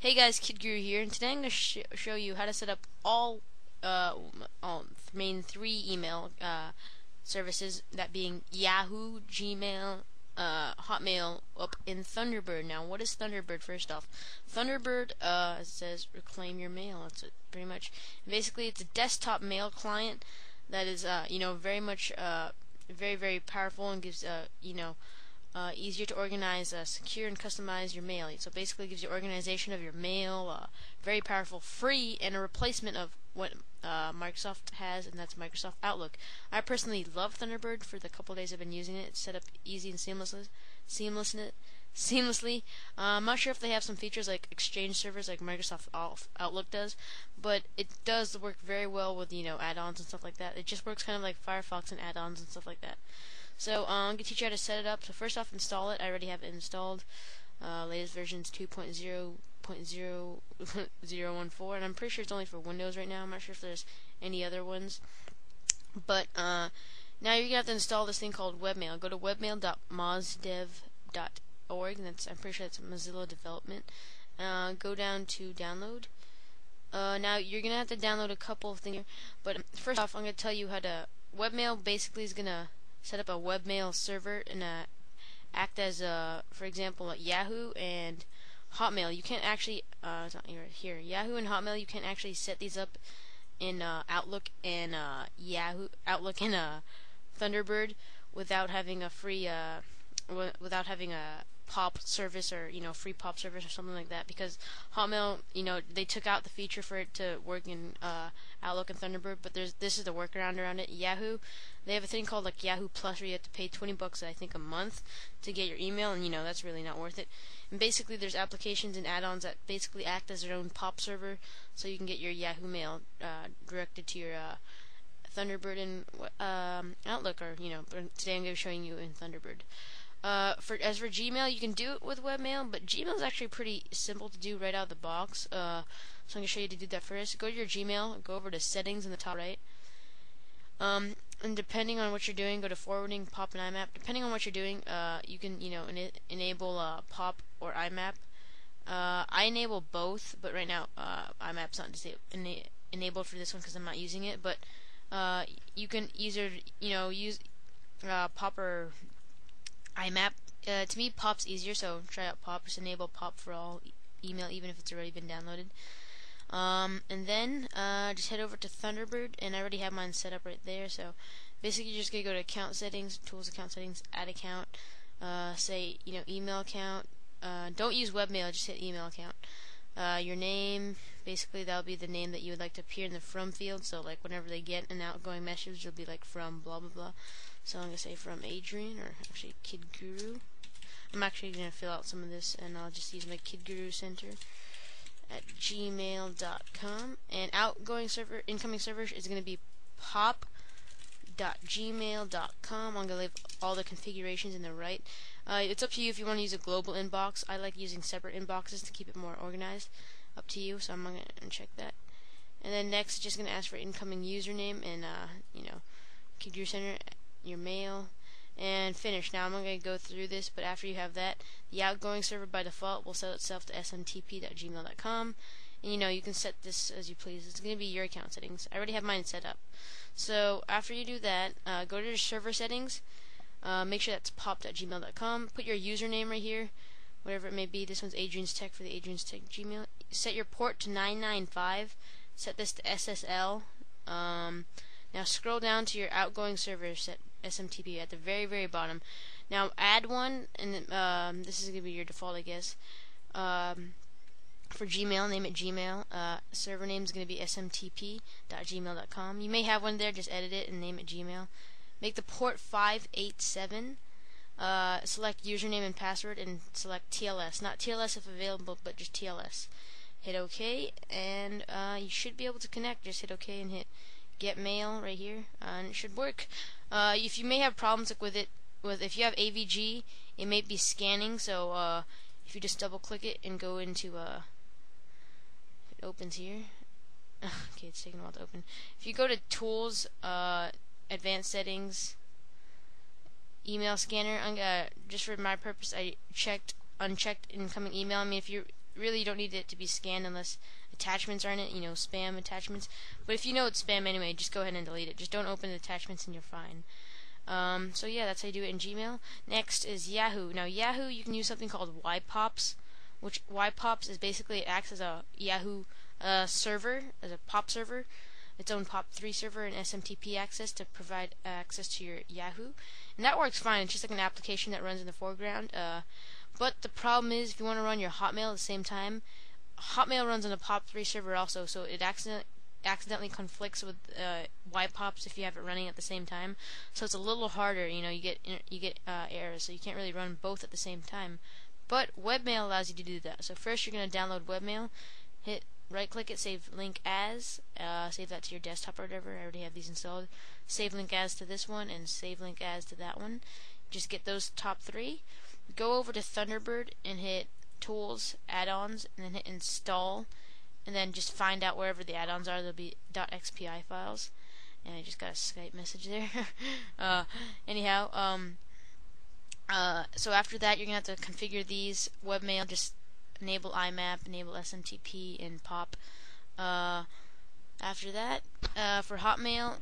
Hey guys, Kid Guru here, and today I'm going to show you how to set up all main three email services, that being Yahoo, Gmail, Hotmail, up in Thunderbird. Now, what is Thunderbird? First off, Thunderbird it says reclaim your mail. That's it, pretty much. Basically, it's a desktop mail client that is very much very powerful and gives easier to organize, secure, and customize your mail. So basically, it gives you organization of your mail, very powerful, free, and a replacement of what Microsoft has, and that's Microsoft Outlook. I personally love Thunderbird for the couple of days I've been using it. It's set up easy and seamlessly. I'm not sure if they have some features like Exchange servers like Microsoft Outlook does, but it does work very well with add-ons and stuff like that. It just works kind of like Firefox and add-ons and stuff like that. So I'm going to teach you how to set it up. So first off, install it. I already have it installed. Latest version is 2.0.014, and I'm pretty sure it's only for Windows right now. I'm not sure if there's any other ones. But now you're going to have to install this thing called Webmail. Go to webmail.mozdev.org, and I'm pretty sure that's Mozilla Development. Go down to download. Now you're going to have to download a couple of things here, but first off, I'm going to tell you how to. Webmail basically is going to set up a webmail server and act as for example, Yahoo and Hotmail. You can't actually it's not here. Yahoo and Hotmail, you can't actually set these up in Outlook and Thunderbird without having a free without having a POP service, or free POP service or something like that, because Hotmail, they took out the feature for it to work in Outlook and Thunderbird, but this is the workaround around it. Yahoo, they have a thing called like Yahoo Plus, where you have to pay $20 I think a month to get your email, and that's really not worth it. And basically there's applications and add-ons that basically act as their own POP server, so you can get your Yahoo mail directed to your Thunderbird and Outlook, or but today I'm going to be showing you in Thunderbird. As for Gmail, you can do it with Webmail, but Gmail is actually pretty simple to do right out of the box. So I'm going to show you to do that first. Go to your Gmail, go over to Settings in the top right. And depending on what you're doing, go to Forwarding, POP, and IMAP. Depending on what you're doing, you can enable POP or IMAP. I enable both, but right now IMAP's not enabled for this one because I'm not using it. But you can either use POP or IMAP. To me, POP's easier, so try out POP. Just enable POP for all email, even if it's already been downloaded. And then just head over to Thunderbird, and I already have mine set up right there. So basically, you're just gonna go to Account Settings, Tools, Account Settings, Add Account. Say email account. Don't use Webmail, just hit email account. Your name, basically that'll be the name that you would like to appear in the from field. So like whenever they get an outgoing message, it'll be like from blah blah blah. So I'm going to say from Adrian, or actually Kid Guru. I'm actually going to fill out some of this, and I'll just use my Kid Guru Center at gmail.com. And incoming server is going to be pop.gmail.com. I'm going to leave all the configurations in the right. It's up to you if you want to use a global inbox. I like using separate inboxes to keep it more organized. Up to you, so I'm going to check that. And then next, it's just going to ask for incoming username and, Kid Guru Center, your mail, and finish. Now I'm not going to go through this, but after you have that, the outgoing server by default will set itself to smtp.gmail.com, and you can set this as you please. It's going to be your account settings. I already have mine set up. So after you do that, go to your server settings, make sure that's pop.gmail.com, put your username right here, whatever it may be. This one's Adrian's Tech for the Adrian's Tech Gmail. Set your port to 995, set this to SSL. Now scroll down to your outgoing server, set SMTP at the very bottom. Now add one, and this is going to be your default, I guess. For Gmail, name it Gmail. Server name is going to be smtp.gmail.com. You may have one there, just edit it and name it Gmail. Make the port 587. Select username and password, and select TLS. Not TLS if available, but just TLS. Hit OK, and you should be able to connect. Just hit OK and hit Get Mail right here, and it should work. If you may have problems with it, if you have AVG, it may be scanning. So if you just double click it and go into it opens here. Okay, it's taking a while to open. If you go to Tools, Advanced Settings, Email Scanner, just for my purpose, I unchecked incoming email. I mean, if you really you don't need it to be scanned unless attachments are in it, spam attachments. But if you know it's spam anyway, just go ahead and delete it. Just don't open the attachments and you're fine. So yeah, that's how you do it in Gmail. Next is Yahoo. Now Yahoo, you can use something called YPops, which YPops is basically, it acts as a Yahoo server, as a POP server, its own POP3 server and SMTP access to provide access to your Yahoo. And that works fine. It's just like an application that runs in the foreground. But the problem is, if you want to run your Hotmail at the same time, Hotmail runs on a POP3 server also, so it accidentally conflicts with YPops if you have it running at the same time. So it's a little harder. You get errors, so you can't really run both at the same time. But Webmail allows you to do that. So first you're going to download Webmail, hit right-click it, save link as, save that to your desktop or whatever. I already have these installed. Save link as to this one and save link as to that one. Just get those top three. Go over to Thunderbird and hit Tools, Add-ons, and then hit Install. And then just find out wherever the add-ons are. There'll be .xpi files. And I just got a Skype message there. So after that, you're going to have to configure these. Webmail, just enable IMAP, enable SMTP, and POP. After that, for Hotmail,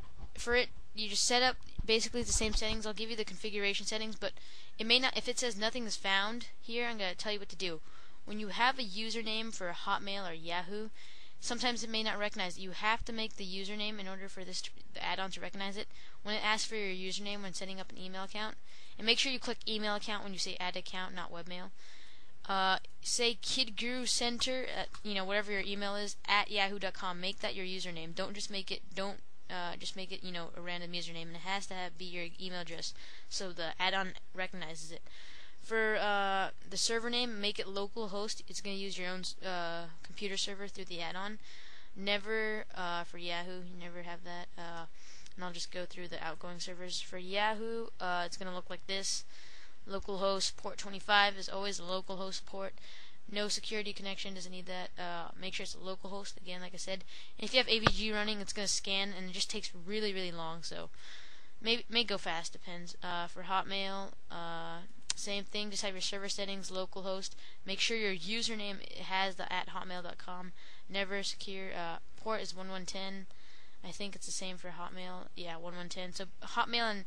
you just set up basically the same settings. I'll give you the configuration settings, but it may not. If it says nothing is found here, I'm going to tell you what to do. When you have a username for Hotmail or Yahoo, sometimes it may not recognize it. You have to make the username in order for the add-on to recognize it. When it asks for your username when setting up an email account, and make sure you click email account when you say add account, not webmail. Say Kid Guru Center at, whatever your email is, at yahoo.com. Make that your username. Don't just make it a random username, and it has to be your email address so the add-on recognizes it. For the server name, make it localhost. It's going to use your own computer server through the add-on. Never for Yahoo, you never have that. And I'll just go through the outgoing servers. For Yahoo, it's going to look like this. Localhost port 25 is always a localhost port. No security connection, doesn't need that. Make sure it's a localhost, again, like I said. And if you have AVG running, it's going to scan, and it just takes really, really long, so may go fast, depends. For Hotmail, same thing, just have your server settings, localhost. Make sure your username has the @hotmail.com. Never secure. Port is 1110. I think it's the same for Hotmail. Yeah, 1110. So Hotmail and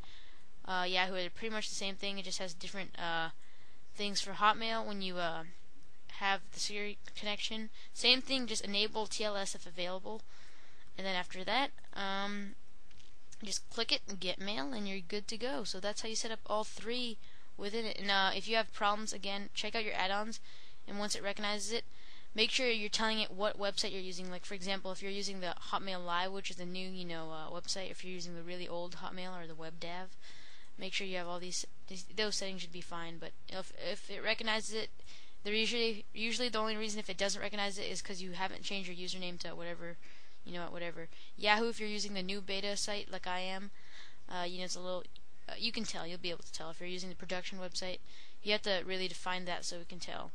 Yahoo are pretty much the same thing. It just has different things. For Hotmail, when you have the security connection, same thing, just enable TLS if available. And then after that, just click it and get mail, and you're good to go. So that's how you set up all three within it. And if you have problems, again, check out your add-ons, and once it recognizes it, make sure you're telling it what website you're using. Like, for example, if you're using the Hotmail Live, which is the new website, if you're using the really old Hotmail or the WebDAV, make sure you have all those settings should be fine. But if it recognizes it, they're usually the only reason if it doesn't recognize it is because you haven't changed your username to whatever, whatever. Yahoo, if you're using the new beta site like I am, it's a little, you can tell, you'll be able to tell. If you're using the production website, you have to really define that so it can tell.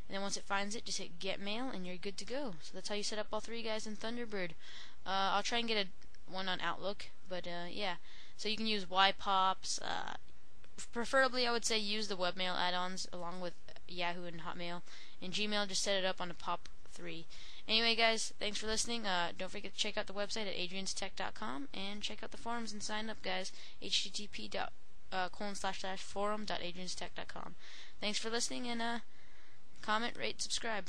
And then once it finds it, just hit get mail, and you're good to go. So that's how you set up all three guys in Thunderbird. I'll try and get one on Outlook, but yeah. So you can use YPops. Preferably, I would say use the webmail add-ons along with Yahoo and Hotmail. And Gmail, just set it up on the POP3. Anyway, guys, thanks for listening. Don't forget to check out the website at adrianstech.com and check out the forums and sign up, guys. http://forum.adrianstech.com. Thanks for listening, and comment, rate, subscribe.